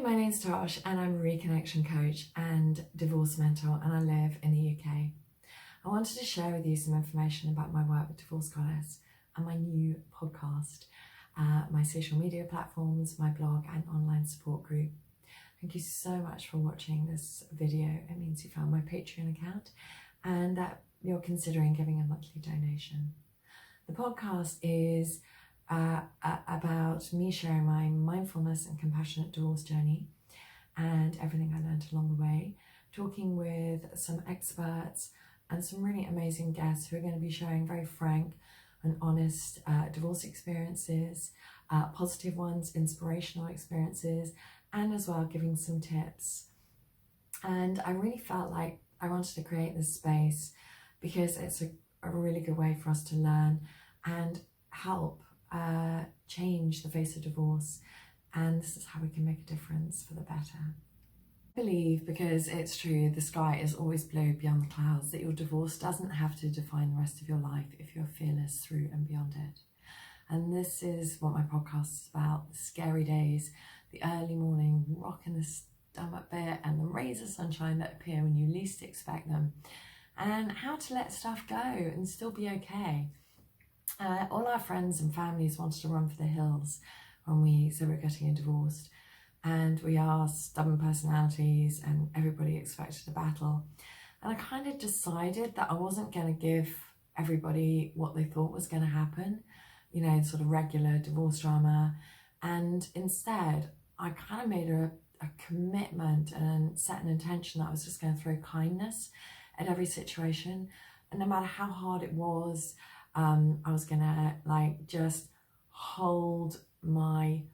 my name's Tosh and I'm a reconnection coach and divorce mentor, and I live in the UK. I wanted to share with you some information about my work with Divorce Goddess and my new podcast, my social media platforms, my blog and online support group. Thank you so much for watching this video. It means you found my Patreon account and that you're considering giving a monthly donation. The podcast is about me sharing my mindfulness and compassionate divorce journey and everything I learned along the way, talking with some experts and some really amazing guests who are going to be sharing very frank and honest divorce experiences, positive ones, inspirational experiences, and as well giving some tips. And I really felt like I wanted to create this space because it's a really good way for us to learn and help change the face of divorce, and this is how we can make a difference for the better. I believe, because it's true, the sky is always blue beyond the clouds, that your divorce doesn't have to define the rest of your life if you're fearless through and beyond it. And this is what my podcast is about: the scary days, the early morning rocking the stomach bit, and the rays of sunshine that appear when you least expect them, and how to let stuff go and still be okay. All our friends and families wanted to run for the hills when we said we're getting divorced, and we are stubborn personalities and everybody expected a battle. And I kind of decided that I wasn't going to give everybody what they thought was going to happen, you know, sort of regular divorce drama. And instead, I kind of made a commitment and set an intention that I was just going to throw kindness at every situation. And no matter how hard it was, I was gonna just hold my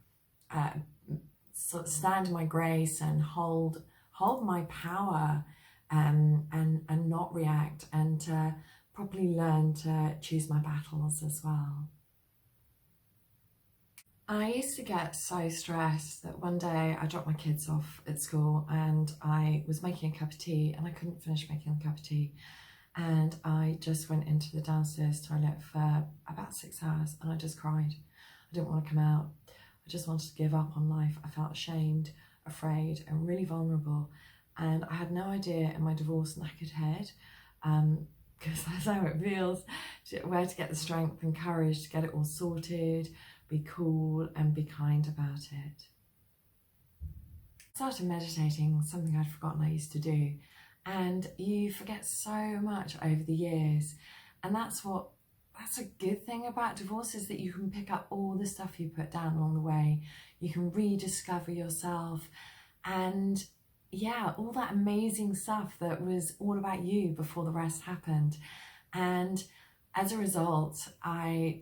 sort of stand in my grace and hold my power, and not react, and to properly learn to choose my battles as well. I used to get so stressed that one day I dropped my kids off at school and I was making a cup of tea and I couldn't finish making the cup of tea. And I just went into the downstairs toilet for about 6 hours and I just cried. I didn't want to come out. I just wanted to give up on life. I felt ashamed, afraid, and really vulnerable. And I had no idea in my divorce knackered head, because that's how it feels, where to get the strength and courage to get it all sorted, be cool and be kind about it. I started meditating, something I'd forgotten I used to do. And you forget so much over the years, and that's a good thing about divorce, is that you can pick up all the stuff you put down along the way. You can rediscover yourself, and yeah, all that amazing stuff that was all about you before the rest happened. And as a result, I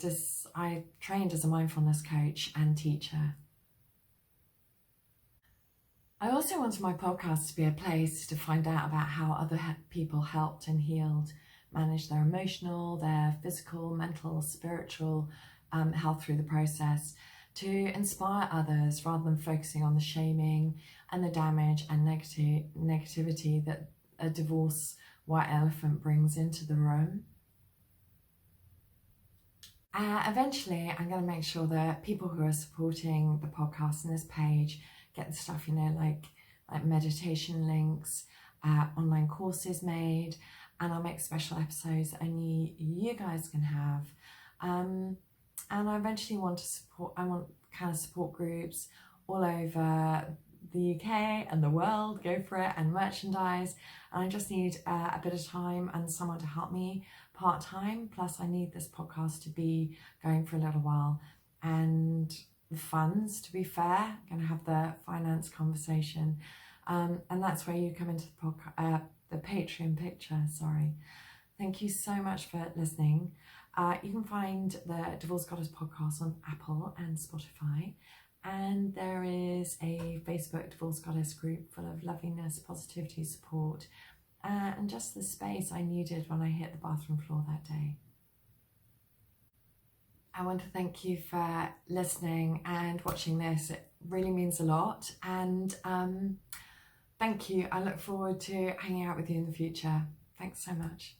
trained as a mindfulness coach and teacher. I also wanted my podcast to be a place to find out about how other people helped and healed, managed their emotional, their physical, mental, spiritual health through the process, to inspire others rather than focusing on the shaming and the damage and negativity that a divorce white elephant brings into the room. Eventually, I'm going to make sure that people who are supporting the podcast and this page get the stuff, you know, like meditation links, online courses made, and I'll make special episodes that only you guys can have. And I eventually want kind of support groups all over the UK and the world, go for it, and merchandise. And I just need a bit of time and someone to help me part-time, plus I need this podcast to be going for a little while, and the funds, to be fair. I'm going to have the finance conversation, and that's where you come into the Patreon picture. Sorry. Thank you so much for listening. You can find the Divorce Goddess podcast on Apple and Spotify, and there is a Facebook Divorce Goddess group full of loveliness, positivity, support, and just the space I needed when I hit the bathroom floor that day. I want to thank you for listening and watching this. It really means a lot. And thank you. I look forward to hanging out with you in the future. Thanks so much.